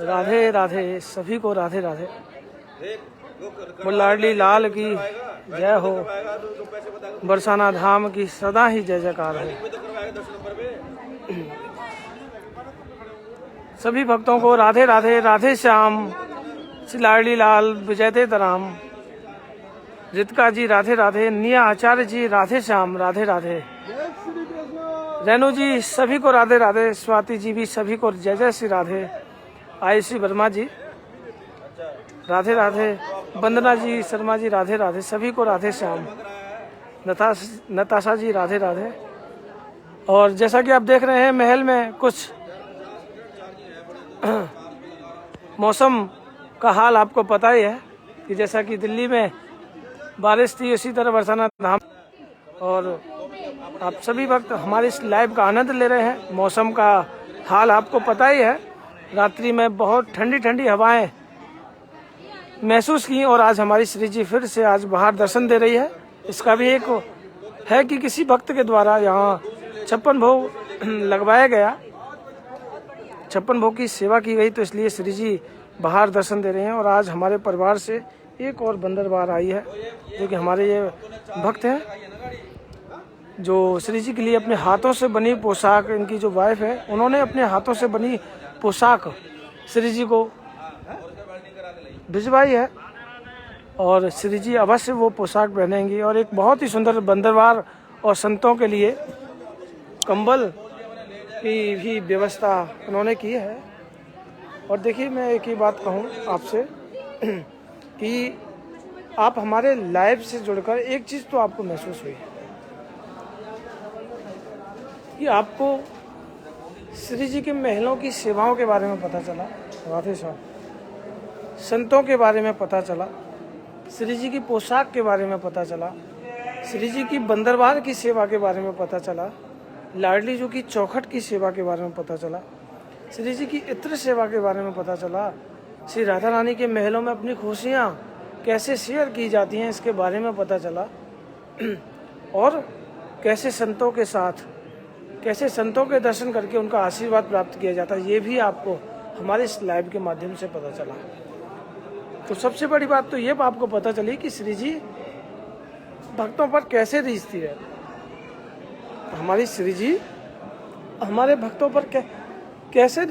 राधे राधे, सभी को राधे राधे। वो लाडली लाल की जय हो, बरसाना धाम की सदा ही जय जयकार हो। सभी भक्तों को राधे राधे, राधे श्याम, श्री लाडली लाल विजय दे राम। रितिका जी राधे राधे, निया आचार्य जी राधे श्याम राधे राधे। रेणु जी सभी को राधे राधे, स्वाति जी भी सभी को जय जय श्री राधे। आयुषी वर्मा जी राधे राधे, वंदना जी शर्मा जी राधे राधे, सभी को राधे श्याम। नताशा जी राधे राधे। और जैसा कि आप देख रहे हैं महल में कुछ मौसम का हाल आपको पता ही है कि जैसा कि दिल्ली में बारिश थी उसी तरह बरसाना धाम। और आप सभी वक्त हमारे इस लाइव का आनंद ले रहे हैं। मौसम का हाल आपको पता ही है, रात्रि में बहुत ठंडी ठंडी हवाएं महसूस की और आज हमारी श्री जी फिर से आज बाहर दर्शन दे रही है। इसका भी एक है कि किसी भक्त के द्वारा यहाँ 56 भोग लगवाया गया, 56 भोग की सेवा की गई, तो इसलिए श्री जी बाहर दर्शन दे रहे हैं। और आज हमारे परिवार से एक और बंदर बाहर आई है जो कि हमारे ये भक्त हैं, जो श्री जी के लिए अपने हाथों से बनी पोशाक, इनकी जो वाइफ है उन्होंने अपने हाथों से बनी पोशाक श्री जी को भिजवाई है और श्री जी अवश्य वो पोशाक पहनेंगी। और एक बहुत ही सुंदर बंदरवार और संतों के लिए कंबल की भी व्यवस्था उन्होंने की है। और देखिए मैं एक ही बात कहूँ आपसे कि आप हमारे लाइव से जुड़कर एक चीज़ तो आपको महसूस हुई कि आपको श्री जी के महलों की सेवाओं के बारे में पता चला, राधे श्याम, संतों के बारे में पता चला, श्री जी की पोशाक के बारे में पता चला, श्री जी की बंदरवार की सेवा के बारे में पता चला, लाडली जी की चौखट की सेवा के बारे में पता चला, श्री जी की इत्र सेवा के बारे में पता चला, श्री राधा रानी के महलों में अपनी खुशियाँ कैसे शेयर की जाती हैं इसके बारे में पता चला, और कैसे संतों के साथ, कैसे संतों के दर्शन करके उनका आशीर्वाद प्राप्त किया जाता है, ये भी आपको हमारे इस लाइव के माध्यम से पता चला। तो सबसे बड़ी बात तो ये आपको पता चली कि श्री जी भक्तों पर कैसे रीझती है। हमारी श्री जी हमारे भक्तों पर कैसे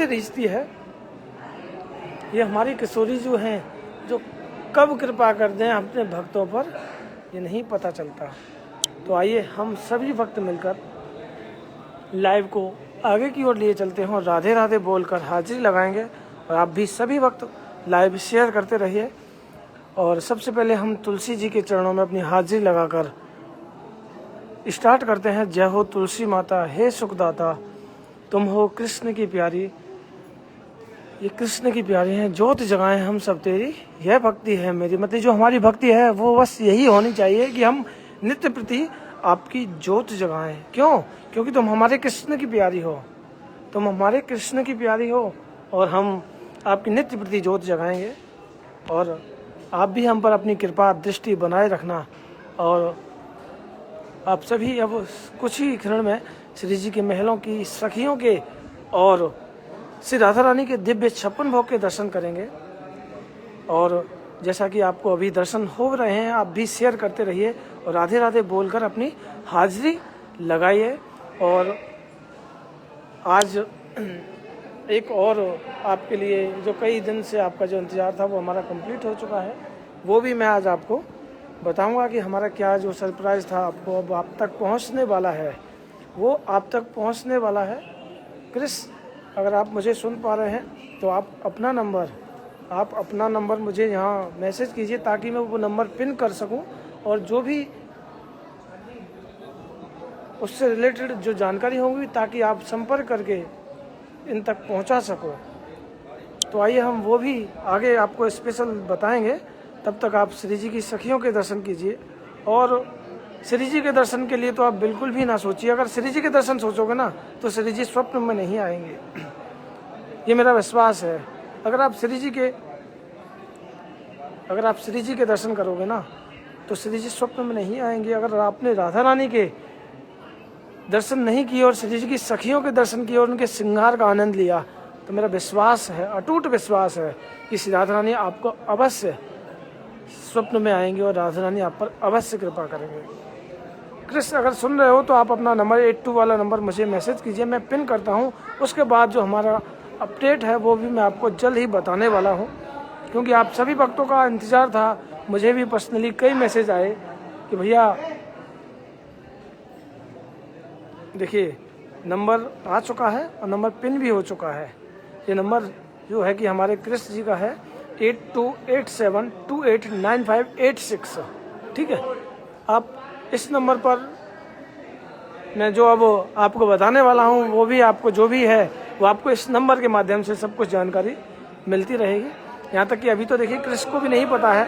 रीझती है, ये हमारी किशोरी जो हैं, जो कब कृपा कर दें अपने भक्तों पर ये नहीं पता चलता। तो आइए हम सभी भक्त मिलकर लाइव को आगे की ओर लिए चलते हैं और राधे राधे बोलकर हाजिरी लगाएंगे। और आप भी सभी वक्त लाइव शेयर करते रहिए। और सबसे पहले हम तुलसी जी के चरणों में अपनी हाजिरी लगाकर स्टार्ट करते हैं। जय हो तुलसी माता, हे सुखदाता, तुम हो कृष्ण की प्यारी, ये कृष्ण की प्यारी हैं, ज्योत जगाएं हम सब तेरी, यह भक्ति है मेरी। मतलब जो हमारी भक्ति है वो बस यही होनी चाहिए कि हम नित्य प्रति आपकी ज्योत जगाएं। क्यों? क्योंकि तुम हमारे कृष्ण की प्यारी हो, तुम हमारे कृष्ण की प्यारी हो और हम आपकी नित्य प्रति ज्योत जगाएंगे। और आप भी हम पर अपनी कृपा दृष्टि बनाए रखना। और आप सभी अब कुछ ही क्षण में श्री जी के महलों की सखियों के और श्री राधा रानी के दिव्य 56 भोग के दर्शन करेंगे। और जैसा कि आपको अभी दर्शन हो रहे हैं, आप भी शेयर करते रहिए और राधे राधे बोलकर अपनी हाजिरी लगाइए। और आज एक और आपके लिए जो कई दिन से आपका जो इंतज़ार था वो हमारा कंप्लीट हो चुका है, वो भी मैं आज आपको बताऊंगा कि हमारा क्या जो सरप्राइज़ था आपको अब आप तक पहुंचने वाला है, वो आप तक पहुंचने वाला है। क्रिस, अगर आप मुझे सुन पा रहे हैं तो आप अपना नंबर मुझे यहाँ मैसेज कीजिए ताकि मैं वो नंबर पिन कर सकूं और जो भी उससे रिलेटेड जो जानकारी होगी ताकि आप संपर्क करके इन तक पहुंचा सको। तो आइए हम वो भी आगे आपको स्पेशल बताएंगे। तब तक आप श्री जी की सखियों के दर्शन कीजिए। और श्री जी के दर्शन के लिए तो आप बिल्कुल भी ना सोचिए, अगर श्री जी के दर्शन सोचोगे ना तो श्री जी स्वप्न में नहीं आएंगे, ये मेरा विश्वास है। अगर आप श्री जी के दर्शन करोगे ना तो श्री जी स्वप्न में नहीं आएंगे। अगर आपने राधा रानी के दर्शन नहीं किए और श्री जी की सखियों के दर्शन किए और उनके श्रृंगार का आनंद लिया, तो मेरा विश्वास है, अटूट विश्वास है कि श्री राधा रानी आपको अवश्य स्वप्न में आएंगे और राधा रानी आप पर अवश्य कृपा करेंगे। कृष्ण अगर सुन रहे हो तो आप अपना नंबर 82 वाला नंबर मुझे मैसेज कीजिए, मैं पिन करता हूँ। उसके बाद जो हमारा अपडेट है वो भी मैं आपको जल्द ही बताने वाला हूँ, क्योंकि आप सभी भक्तों का इंतज़ार था। मुझे भी पर्सनली कई मैसेज आए कि भैया देखिए नंबर आ चुका है और नंबर पिन भी हो चुका है। ये नंबर जो है कि हमारे कृष्ण जी का है 8287289586, ठीक है। आप इस नंबर पर मैं जो अब आपको बताने वाला हूँ वो भी आपको जो भी है वो आपको इस नंबर के माध्यम से सब कुछ जानकारी मिलती रहेगी। यहाँ तक कि अभी तो देखिए कृष्ण को भी नहीं पता है,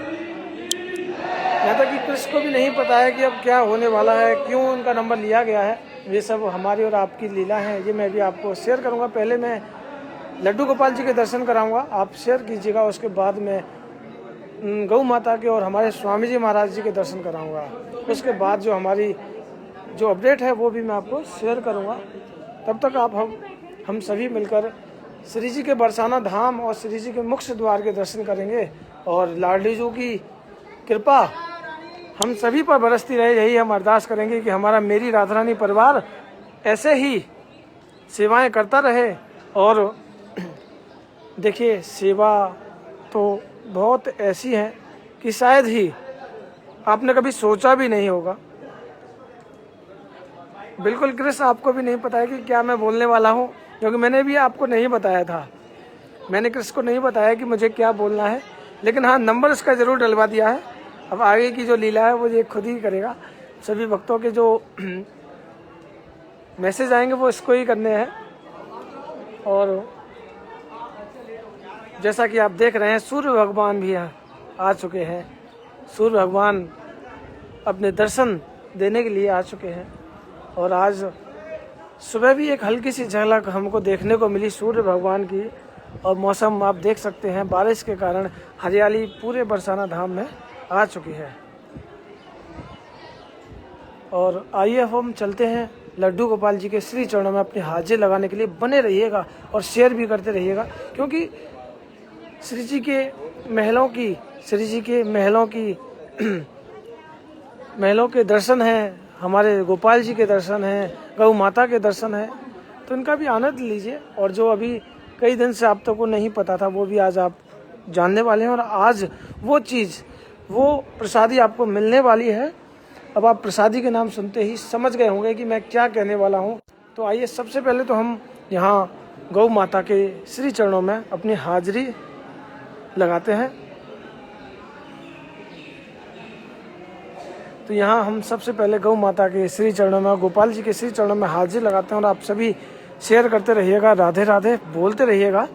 यहाँ तक कि कृष्ण को भी नहीं पता है कि अब क्या होने वाला है, क्यों उनका नंबर लिया गया है। ये सब हमारी और आपकी लीला है, ये मैं भी आपको शेयर करूँगा। पहले मैं लड्डू गोपाल जी के दर्शन कराऊंगा, आप शेयर कीजिएगा। उसके बाद मैं गौ माता के और हमारे स्वामी जी महाराज जी के दर्शन कराऊंगा। उसके बाद जो हमारी जो अपडेट है वो भी मैं आपको शेयर करूंगा। तब तक आप हम सभी मिलकर श्री जी के बरसाना धाम और श्री जी के मुख्य द्वार के दर्शन करेंगे और लाडली जी की कृपा हम सभी पर बरसती रहे, यही हम अरदास करेंगे कि हमारा मेरी राधा रानी परिवार ऐसे ही सेवाएं करता रहे। और देखिए सेवा तो बहुत ऐसी है कि शायद ही आपने कभी सोचा भी नहीं होगा। बिल्कुल कृष्ण आपको भी नहीं पता है कि क्या मैं बोलने वाला हूँ, क्योंकि मैंने भी आपको नहीं बताया था। मैंने कृष्ण को नहीं बताया कि मुझे क्या बोलना है, लेकिन हाँ नंबर इसका ज़रूर डलवा दिया है। अब आगे की जो लीला है वो ये खुद ही करेगा। सभी भक्तों के जो मैसेज आएंगे वो इसको ही करने हैं। और जैसा कि आप देख रहे हैं सूर्य भगवान भी आ चुके हैं। सूर्य भगवान अपने दर्शन देने के लिए आ चुके हैं और आज सुबह भी एक हल्की सी झलक हमको देखने को मिली सूर्य भगवान की। और मौसम आप देख सकते हैं, बारिश के कारण हरियाली पूरे बरसाना धाम में आ चुकी है। और आइए हम चलते हैं लड्डू गोपाल जी के श्री चरणों में अपने हाजिर लगाने के लिए। बने रहिएगा और शेयर भी करते रहिएगा, क्योंकि श्री जी के महलों की महलों के दर्शन हैं, हमारे गोपाल जी के दर्शन हैं, गौ माता के दर्शन हैं, तो इनका भी आनंद लीजिए। और जो अभी कई दिन से आप तक को नहीं पता था वो भी आज आप जानने वाले हैं। और आज वो चीज़, वो प्रसादी आपको मिलने वाली है। अब आप प्रसादी के नाम सुनते ही समझ गए होंगे कि मैं क्या कहने वाला हूँ। तो आइए सबसे पहले तो हम यहाँ गौ माता के श्री चरणों में अपनी हाजिरी लगाते हैं। तो यहाँ हम सबसे पहले गौ माता के श्री चरणों में, गोपाल जी के श्री चरणों में हाजिर लगाते हैं। और आप सभी शेयर करते रहिएगा, राधे राधे बोलते रहिएगा।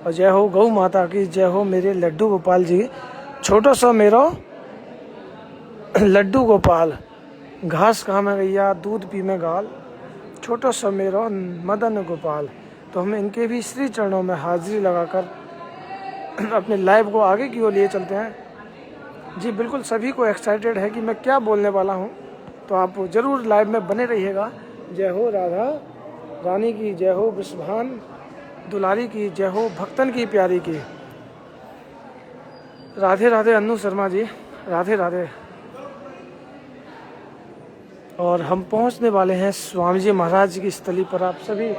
और जय हो गौ माता की, जय हो मेरे लड्डू गोपाल जी। छोटो सा मेरो लड्डू गोपाल, घास खा में गैया दूध पी में गाल, छोटो सा मेरो मदन गोपाल। तो हम इनके भी श्री चरणों में हाजिरी लगाकर अपने लाइव को आगे की ओर लिए चलते हैं। जी बिल्कुल, सभी को एक्साइटेड है कि मैं क्या बोलने वाला हूँ, तो आप ज़रूर लाइव में बने रहिएगा। जय हो राधा रानी की, जय हो वृषभान दुलारी की, जय हो भक्तन की प्यारी की। राधे राधे अन्नू शर्मा जी, राधे राधे। और हम पहुँचने वाले हैं स्वामी जी महाराज जी की स्थली पर। आप सभी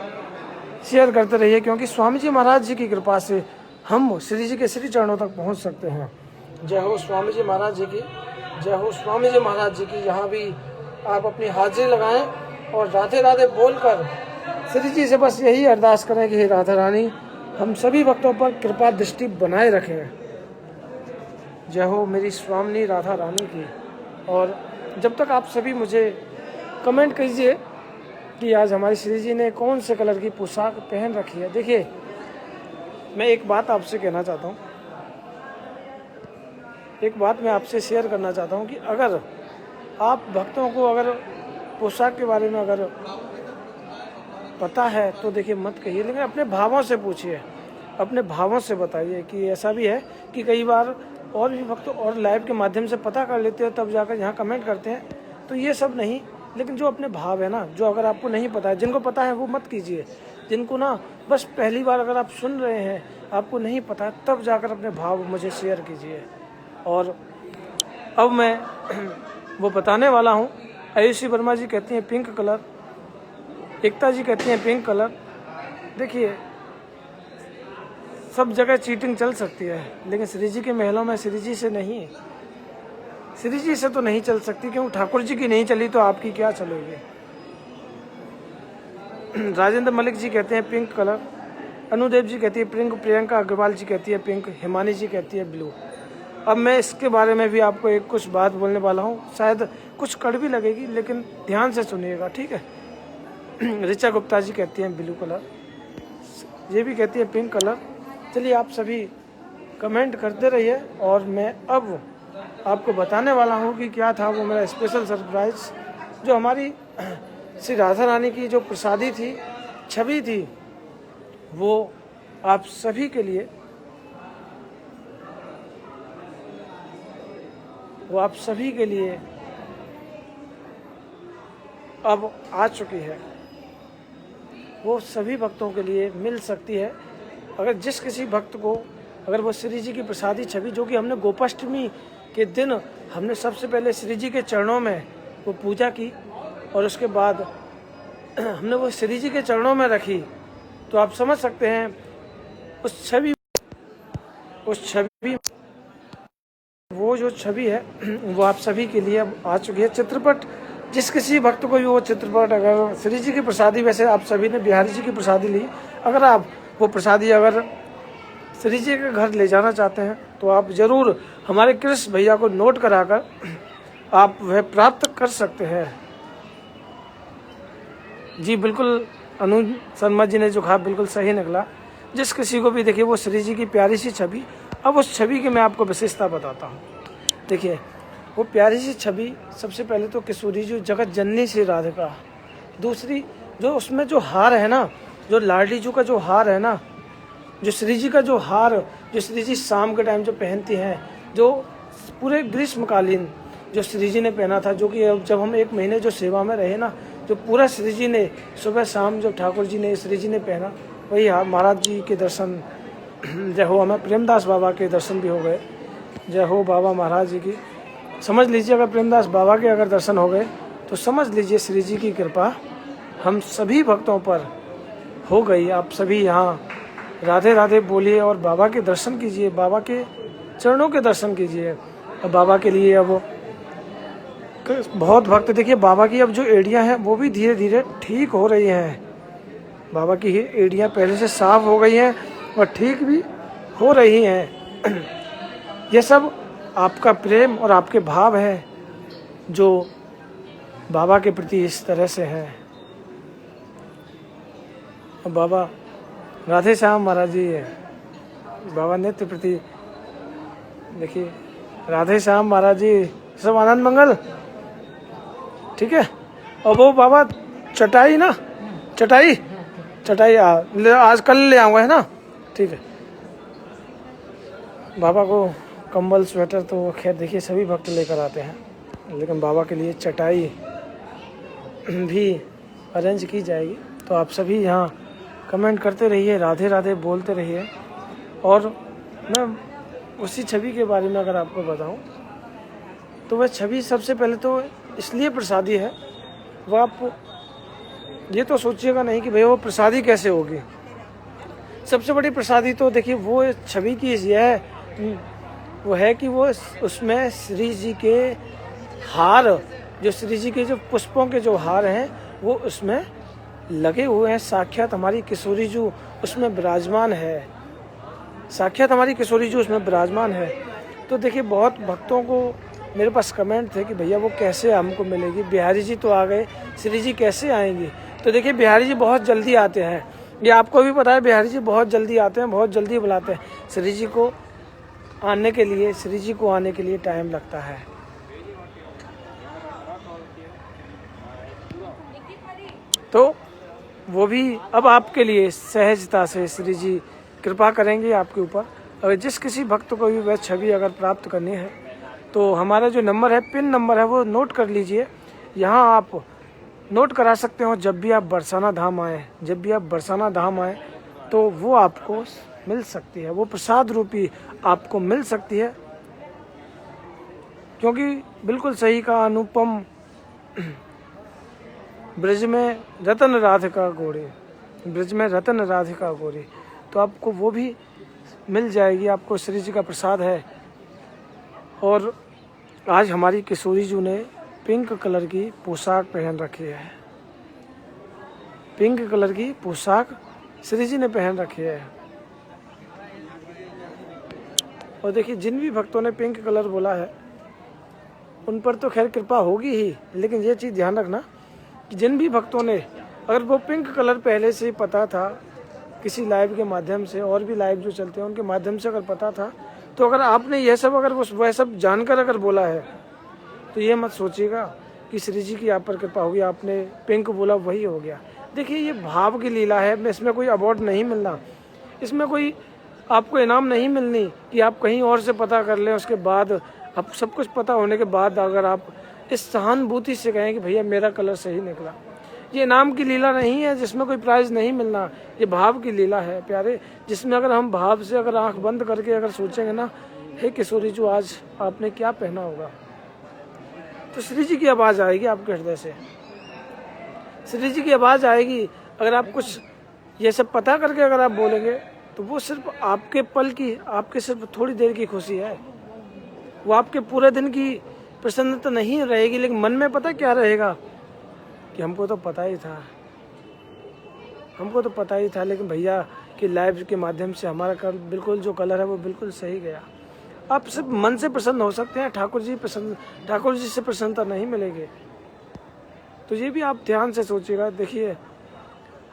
शेयर करते रहिए, क्योंकि स्वामी जी महाराज जी की कृपा से हम श्री जी के श्री चरणों तक पहुँच सकते हैं। जय हो स्वामी जी महाराज जी की, जय हो स्वामी जी महाराज जी की। यहाँ भी आप अपनी हाजिरी लगाएं और राधे राधे बोलकर श्री जी से बस यही अरदास करें कि हे राधा रानी हम सभी भक्तों पर कृपा दृष्टि बनाए रखें। जय हो मेरी स्वामिनी राधा रानी की। और जब तक आप सभी मुझे कमेंट कीजिए कि आज हमारी श्री जी ने कौन से कलर की पोशाक पहन रखी है। देखिए मैं एक बात आपसे कहना चाहता हूँ, एक बात मैं आपसे शेयर करना चाहता हूँ कि अगर आप भक्तों को अगर पोशाक के बारे में अगर पता है तो देखिए मत कहिए, लेकिन अपने भावों से पूछिए, अपने भावों से बताइए। कि ऐसा भी है कि कई बार और भी भक्त और लाइव के माध्यम से पता कर लेते हैं तब जाकर यहाँ कमेंट करते हैं, तो ये सब नहीं। लेकिन जो अपने भाव है ना, जो अगर आपको नहीं पता है, जिनको पता है वो मत कीजिए, जिनको ना बस पहली बार अगर आप सुन रहे हैं, आपको नहीं पता है, तब जाकर अपने भाव मुझे शेयर कीजिए। और अब मैं वो बताने वाला हूँ। आयुषी वर्मा जी कहती हैं पिंक कलर, एकता जी कहती हैं पिंक कलर। देखिए सब जगह चीटिंग चल सकती है, लेकिन श्री जी के महलों में श्री जी से नहीं, श्री जी से तो नहीं चल सकती, क्योंकि ठाकुर जी की नहीं चली तो आपकी क्या चलेगी। राजेंद्र मलिक जी कहते हैं पिंक कलर, अनुदेव जी कहती है पिंक, प्रियंका अग्रवाल जी कहती है पिंक, हिमानी जी कहती है ब्लू। अब मैं इसके बारे में भी आपको एक कुछ बात बोलने वाला हूँ, शायद कुछ कड़वी लगेगी, लेकिन ध्यान से सुनिएगा, ठीक है। ऋचा गुप्ता जी कहती हैं ब्लू कलर, ये भी कहती है पिंक कलर। चलिए आप सभी कमेंट करते रहिए, और मैं अब आपको बताने वाला हूँ कि क्या था वो मेरा स्पेशल सरप्राइज, जो हमारी श्री राधा रानी की जो प्रसादी थी, छवि थी, वो आप सभी के लिए, वो आप सभी के लिए अब आ चुकी है। वो सभी भक्तों के लिए मिल सकती है। अगर जिस किसी भक्त को, अगर वो श्री जी की प्रसादी छवि, जो कि हमने गोपाष्टमी के दिन हमने सबसे पहले श्री जी के चरणों में वो पूजा की, और उसके बाद हमने वो श्री जी के चरणों में रखी, तो आप समझ सकते हैं उस छवि वो जो छवि है वो आप सभी के लिए अब आ चुकी है। चित्रपट, जिस किसी भक्त को भी वो चित्रपट, अगर श्री जी की प्रसादी, वैसे आप सभी ने बिहारी जी की प्रसादी ली, अगर आप वो प्रसादी अगर श्री जी के घर ले जाना चाहते हैं तो आप ज़रूर हमारे कृष्ण भैया को नोट कराकर आप वह प्राप्त कर सकते हैं। जी बिल्कुल, अनुज शर्मा जी ने जो कहा बिल्कुल सही निकला। जिस किसी को भी देखिए वो श्री जी की प्यारी सी छवि, अब उस छवि की मैं आपको विशेषता बताता हूँ। देखिए वो प्यारी सी छवि, सबसे पहले तो किशोरी जी जगत जननी श्री राधिका, दूसरी जो उसमें जो हार है ना, जो लाडली जी का जो हार है ना, जो श्री जी का जो हार, जो श्री जी शाम के टाइम जो पहनती हैं, जो पूरे ग्रीष्मकालीन जो श्री जी ने पहना था, जो कि जब हम 1 महीने जो सेवा में रहे ना, जो पूरा श्री जी ने सुबह शाम जो ठाकुर जी ने श्री जी ने पहना, वही महाराज जी के दर्शन, जय हो, हमें प्रेमदास बाबा के दर्शन भी हो गए। जय हो बाबा महाराज जी की। समझ लीजिए अगर प्रेमदास बाबा के अगर दर्शन हो गए तो समझ लीजिए श्री जी की कृपा हम सभी भक्तों पर हो गई। आप सभी यहाँ राधे राधे बोलिए और बाबा के दर्शन कीजिए, बाबा के चरणों के दर्शन कीजिए। अब बाबा के लिए अब बहुत भक्त, देखिए बाबा की अब जो एड़ियाँ हैं वो भी धीरे धीरे ठीक हो रही हैं। बाबा की एड़ियाँ पहले से साफ हो गई हैं और ठीक भी हो रही हैं। ये सब आपका प्रेम और आपके भाव है जो बाबा के प्रति इस तरह से है। बाबा राधे श्याम महाराज जी है, बाबा नित्य प्रति, देखिए राधे श्याम महाराज जी, सब आनंद मंगल, ठीक है। और वो बाबा चटाई ना, चटाई आज कल ले आऊँगा, है ना, ठीक है। बाबा को कंबल स्वेटर तो खैर देखिए सभी भक्त लेकर आते हैं, लेकिन बाबा के लिए चटाई भी अरेंज की जाएगी। तो आप सभी यहाँ कमेंट करते रहिए, राधे राधे बोलते रहिए। और मैं उसी छवि के बारे में अगर आपको बताऊं तो वह छवि सबसे पहले तो इसलिए प्रसादी है, वो आप ये तो सोचिएगा नहीं कि भैया वो प्रसादी कैसे होगी। सबसे बड़ी प्रसादी तो देखिए वो छवि की यह वो है कि वो उसमें श्री जी के हार, जो श्री जी के जो पुष्पों के जो हार हैं वो उसमें लगे हुए हैं। साक्षात हमारी किशोरी जी उसमें विराजमान है, साक्षात हमारी किशोरी जी उसमें विराजमान है। तो देखिए बहुत भक्तों को मेरे पास कमेंट थे कि भैया वो कैसे हमको मिलेगी, बिहारी जी तो आ गए, श्री जी कैसे आएंगी। तो देखिए बिहारी जी बहुत जल्दी आते हैं, ये आपको भी पता है, बिहारी जी बहुत जल्दी आते हैं, बहुत जल्दी बुलाते हैं। श्री जी को आने के लिए, श्री जी को आने के लिए टाइम लगता है। तो वो भी अब आपके लिए सहजता से श्री जी कृपा करेंगे आपके ऊपर। अगर जिस किसी भक्त को भी वह छवि अगर प्राप्त करनी है तो हमारा जो नंबर है, पिन नंबर है, वो नोट कर लीजिए। यहाँ आप नोट करा सकते हो। जब भी आप बरसाना धाम आए, तो वो आपको मिल सकती है, वो प्रसाद रूपी आपको मिल सकती है। क्योंकि बिल्कुल सही कहा अनुपम, ब्रज में रतन राधिका गोरी, तो आपको वो भी मिल जाएगी, आपको श्री जी का प्रसाद है। और आज हमारी किशोरी जी ने पिंक कलर की पोशाक पहन रखी है, पिंक कलर की पोशाक श्री जी ने पहन रखी है। और देखिए, जिन भी भक्तों ने पिंक कलर बोला है उन पर तो खैर कृपा होगी ही, लेकिन ये चीज़ ध्यान रखना कि जिन भी भक्तों ने, अगर वो पिंक कलर पहले से ही पता था, किसी लाइव के माध्यम से, और भी लाइव जो चलते हैं उनके माध्यम से अगर पता था, तो अगर आपने यह सब, अगर वह सब जानकर अगर बोला है, तो ये मत सोचिएगा कि श्री जी की आप पर कृपा होगी, आपने पिंक बोला वही हो गया। देखिए, ये भाव की लीला है, इसमें कोई अवार्ड नहीं मिलना, इसमें कोई आपको इनाम नहीं मिलनी कि आप कहीं और से पता कर लें, उसके बाद आप सब कुछ पता होने के बाद अगर आप इस सहानुभूति से कहें कि भैया मेरा कलर सही निकला। ये इनाम की लीला नहीं है जिसमें कोई प्राइज नहीं मिलना, ये भाव की लीला है प्यारे, जिसमें अगर हम भाव से अगर आंख बंद करके अगर सोचेंगे ना, हे किशोरी जी आज आपने क्या पहना होगा, तो श्री जी की आवाज़ आएगी आपके हृदय से, श्री जी की आवाज़ आएगी। अगर आप कुछ ये सब पता करके अगर आप बोलेंगे, तो वो सिर्फ आपके पल की, आपके सिर्फ थोड़ी देर की खुशी है, वो आपके पूरे दिन की प्रसन्नता नहीं रहेगी। लेकिन मन में पता क्या रहेगा कि हमको तो पता ही था, लेकिन भैया कि लाइव के माध्यम से हमारा कलर बिल्कुल जो कलर है वो बिल्कुल सही गया। आप सिर्फ मन से प्रसन्न हो सकते हैं, ठाकुर जी से प्रसन्नता नहीं मिलेगी। तो ये भी आप ध्यान से सोचिएगा। देखिए,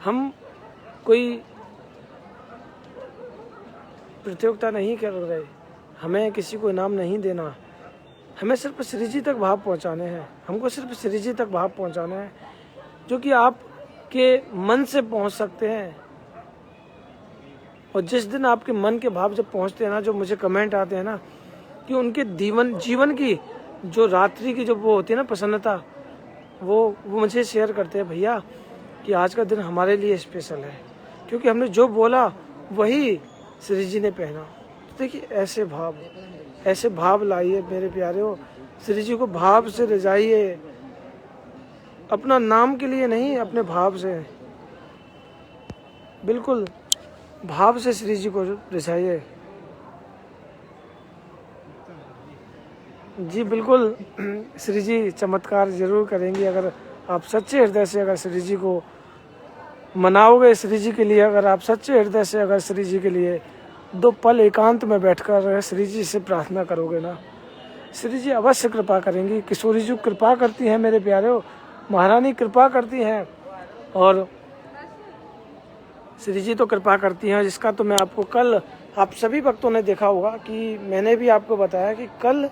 हम कोई प्रतियोगिता नहीं कर रहे, हमें किसी को इनाम नहीं देना, हमें सिर्फ श्री जी तक भाव पहुंचाने हैं, हमको सिर्फ श्री जी तक भाव पहुंचाना है, जो कि आपके मन से पहुंच सकते हैं। और जिस दिन आपके मन के भाव जब पहुंचते हैं ना, जो मुझे कमेंट आते हैं ना कि उनके जीवन की जो रात्रि की जो वो होती है ना प्रसन्नता, वो मुझे शेयर करते हैं भैया कि आज का दिन हमारे लिए स्पेशल है, क्योंकि हमने जो बोला वही श्री जी ने पहना। तो देखिए, ऐसे भाव लाइए मेरे प्यारे हो, श्री जी को भाव से रिझाइए, अपना नाम के लिए नहीं, अपने भाव से, बिल्कुल भाव से श्री जी को रिझाइए। जी बिल्कुल, श्री जी चमत्कार जरूर करेंगी अगर आप सच्चे हृदय से अगर श्री जी को मनाओगे, श्री जी के लिए अगर आप सच्चे हृदय से अगर श्री जी के लिए 2 पल एकांत में बैठकर श्री जी से प्रार्थना करोगे ना, श्री जी अवश्य कृपा करेंगी। किशोरी जी कृपा करती हैं मेरे प्यारे हो, महारानी कृपा करती हैं, और श्री जी तो कृपा करती हैं, जिसका तो मैं आपको कल, आप सभी भक्तों ने देखा होगा कि मैंने भी आपको बताया कि कल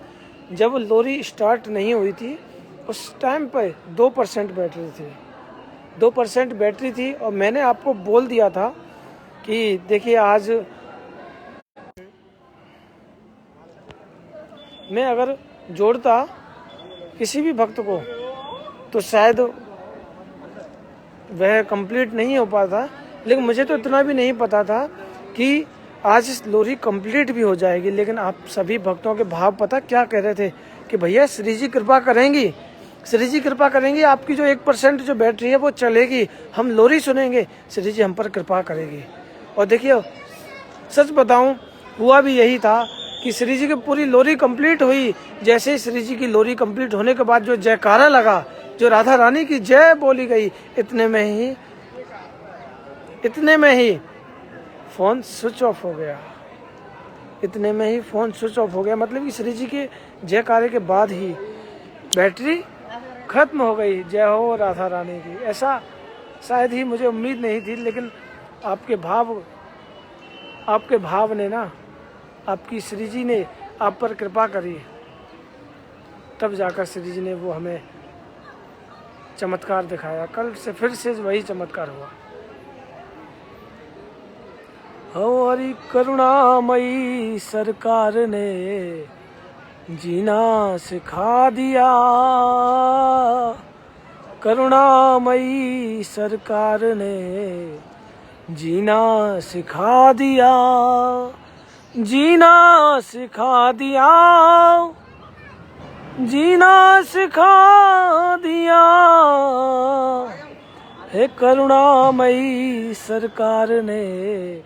जब लोरी स्टार्ट नहीं हुई थी, उस टाइम पर 2% बैटरी थी, 2% बैटरी थी। और मैंने आपको बोल दिया था कि देखिए, आज मैं अगर जोड़ता किसी भी भक्त को तो शायद वह कंप्लीट नहीं हो पाता, लेकिन मुझे तो इतना भी नहीं पता था कि आज इस लोरी कंप्लीट भी हो जाएगी। लेकिन आप सभी भक्तों के भाव पता क्या कह रहे थे कि भैया श्री जी कृपा करेंगी, श्री जी कृपा करेंगी, आपकी जो 1% जो बैटरी है वो चलेगी, हम लोरी सुनेंगे, श्री जी हम पर कृपा करेगी। और देखिए, सच बताऊं, हुआ भी यही था कि श्री जी की पूरी लोरी कंप्लीट हुई। जैसे ही श्री जी की लोरी कंप्लीट होने के बाद जो जयकारा लगा, जो राधा रानी की जय बोली गई, इतने में ही फोन स्विच ऑफ हो गया, इतने में ही फोन स्विच ऑफ हो गया। मतलब कि श्री जी के जयकारे के बाद ही बैटरी खत्म हो गई। जय हो राधा रानी की। ऐसा शायद ही मुझे उम्मीद नहीं थी, लेकिन आपके भाव ने ना, आपकी श्री जी ने आप पर कृपा करी, तब जाकर श्री जी ने वो हमें चमत्कार दिखाया। कल से फिर से वही चमत्कार हुआ। हमारी करुणामयी सरकार ने जीना सिखा दिया, करुणामयी सरकार ने जीना सिखा दिया, जीना सिखा दिया, जीना सिखा दिया, हे करुणामयी सरकार ने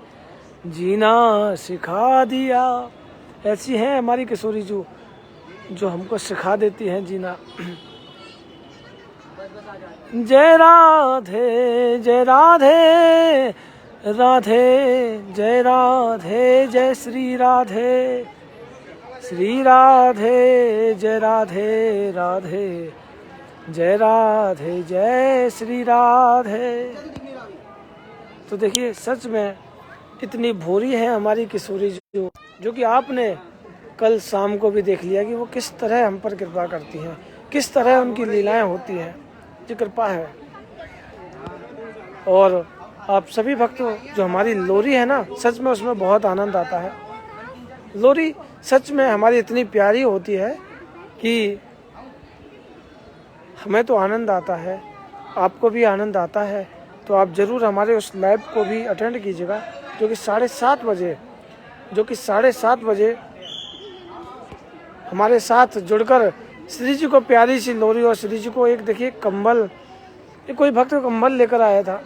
जीना सिखा दिया। ऐसी हैं हमारी किशोरी जो हमको सिखा देती हैं जीना। जय राधे जय राधे, राधे जय राधे, जय श्री राधे, श्री राधे जय राधे, राधे जय राधे, जय श्री राधे। तो देखिए सच में इतनी भोरी है हमारी किशोरी जो कि आपने कल शाम को भी देख लिया कि वो किस तरह हम पर कृपा करती हैं, किस तरह उनकी लीलाएं होती हैं। ये कृपा है। और आप सभी भक्तों, जो हमारी लोरी है ना, सच में उसमें बहुत आनंद आता है। लोरी सच में हमारी इतनी प्यारी होती है कि हमें तो आनंद आता है, आपको भी आनंद आता है। तो आप ज़रूर हमारे उस लाइव को भी अटेंड कीजिएगा, जो कि 7:30 बजे हमारे साथ जुड़कर श्री जी को प्यारी सी लोरी और श्री जी को एक देखिए कंबल, ये कोई भक्त कंबल लेकर आया था,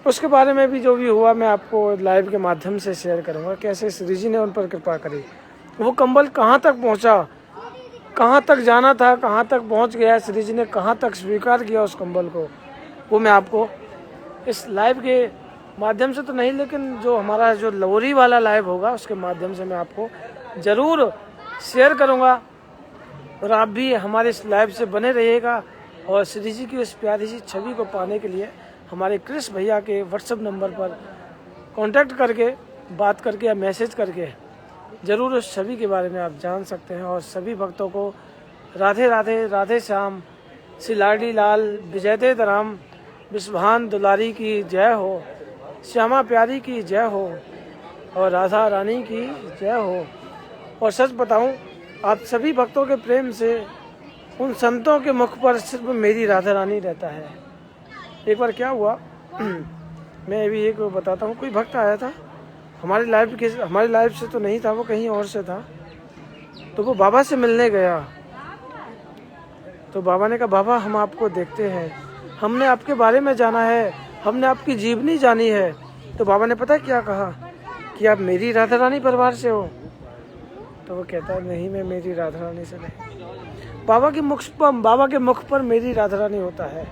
उसके बारे में भी जो भी हुआ मैं आपको लाइव के माध्यम से शेयर करूंगा। कैसे श्री जी ने उन पर कृपा करी, वो कंबल कहाँ तक पहुँचा, कहाँ तक जाना था, कहाँ तक पहुँच गया, श्री जी ने कहाँ तक स्वीकार किया उस कंबल को, वो मैं आपको इस लाइव के माध्यम से तो नहीं, लेकिन जो हमारा जो लोरी वाला लाइव होगा उसके माध्यम से मैं आपको ज़रूर शेयर करूंगा। और आप भी हमारे इस लाइव से बने रहिएगा और श्री जी की उस प्यारी सी छवि को पाने के लिए हमारे कृष्ण भैया के व्हाट्सएप नंबर पर कांटेक्ट करके, बात करके या मैसेज करके ज़रूर उस छवि के बारे में आप जान सकते हैं। और सभी भक्तों को राधे राधे, राधे श्याम, श्री लाडी लाल, विजयते राम, विश्वभान दुलारी की जय हो, श्यामा प्यारी की जय हो और राधा रानी की जय हो। और सच बताऊं, आप सभी भक्तों के प्रेम से उन संतों के मुख पर सिर्फ मेरी राधा रानी रहता है। एक बार क्या हुआ, मैं अभी एक बताता हूँ। कोई भक्त आया था हमारे लाइव से तो नहीं था, वो कहीं और से था। तो वो बाबा से मिलने गया। तो बाबा ने कहा, बाबा हम आपको देखते हैं, हमने आपके बारे में जाना है, हमने आपकी जीवनी जानी है। तो बाबा ने पता क्या कहा कि आप मेरी राधा रानी परिवार से हो। तो वो कहता है, नहीं मैं मेरी राधा रानी से नहीं। बाबा के मुख पर मेरी राधा रानी होता है।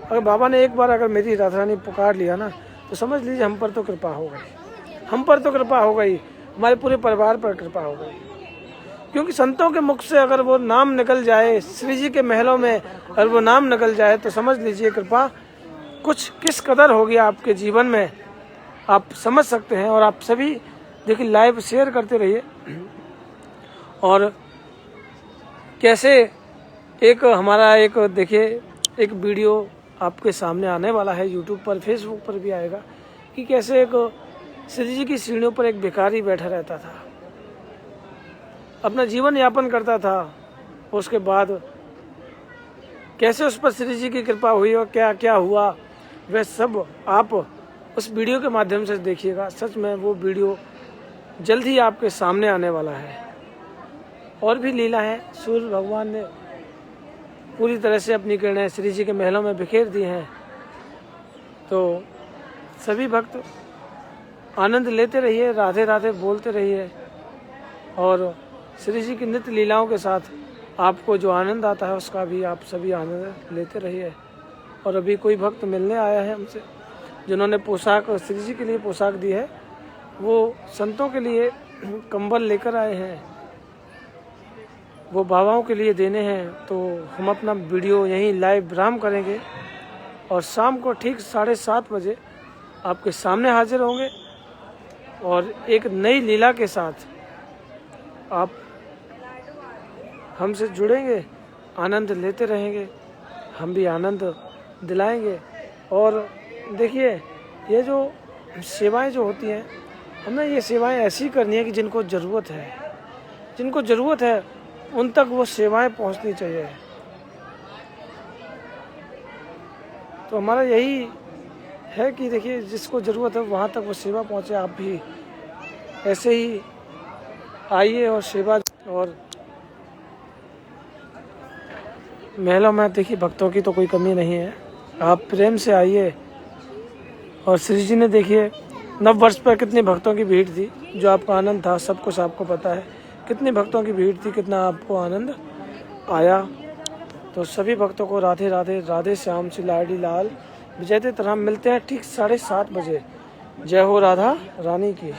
अगर बाबा ने एक बार अगर मेरी राधा रानी पुकार लिया ना, तो समझ लीजिए हम पर तो कृपा हो गई, हम पर तो कृपा हो गई, हमारे पूरे परिवार पर कृपा हो गई। क्योंकि संतों के मुख से अगर वो नाम निकल जाए, श्री जी के महलों में अगर वो नाम निकल जाए, तो समझ लीजिए कृपा कुछ किस कदर हो गया आपके जीवन में, आप समझ सकते हैं। और आप सभी देखिए लाइव शेयर करते रहिए। और कैसे एक हमारा एक देखिए एक वीडियो आपके सामने आने वाला है, यूट्यूब पर, फेसबुक पर भी आएगा, कि कैसे एक श्री जी की सीढ़ियों पर एक भिखारी बैठा रहता था, अपना जीवन यापन करता था। उसके बाद कैसे उस पर श्री जी की कृपा हुई और क्या क्या हुआ, वह सब आप उस वीडियो के माध्यम से देखिएगा। सच में वो वीडियो जल्द ही आपके सामने आने वाला है। और भी लीला है, सूर्य भगवान ने पूरी तरह से अपनी किरणें श्री जी के महलों में बिखेर दी हैं। तो सभी भक्त आनंद लेते रहिए, राधे राधे बोलते रहिए और श्री जी की नित्य लीलाओं के साथ आपको जो आनंद आता है उसका भी आप सभी आनंद लेते रहिए। और अभी कोई भक्त मिलने आया है हमसे, जिन्होंने पोशाक श्री जी के लिए पोशाक दी है, वो संतों के लिए कंबल लेकर आए हैं, वो बाबाओं के लिए देने हैं। तो हम अपना वीडियो यहीं लाइव विराम करेंगे और शाम को ठीक 7:30 बजे आपके सामने हाजिर होंगे और एक नई लीला के साथ आप हमसे जुड़ेंगे, आनंद लेते रहेंगे, हम भी आनंद दिलाएंगे। और देखिए ये जो सेवाएं जो होती हैं, हमें ये सेवाएं ऐसी करनी है कि जिनको ज़रूरत है उन तक वो सेवाएं पहुंचनी चाहिए। तो हमारा यही है कि देखिए जिसको ज़रूरत है वहाँ तक वो सेवा पहुँचे। आप भी ऐसे ही आइए और सेवा। और मेलों में देखिए भक्तों की तो कोई कमी नहीं है, आप प्रेम से आइए। और श्री जी ने देखिए नव वर्ष पर कितनी भक्तों की भीड़ थी, जो आपका आनंद था सब कुछ आपको पता है। कितनी भक्तों की भीड़ थी, कितना आपको आनंद आया। तो सभी भक्तों को राधे राधे, राधे श्याम श्री लाडी लाल विजय ते तरह। मिलते हैं ठीक 7:30 बजे। जय हो राधा रानी की।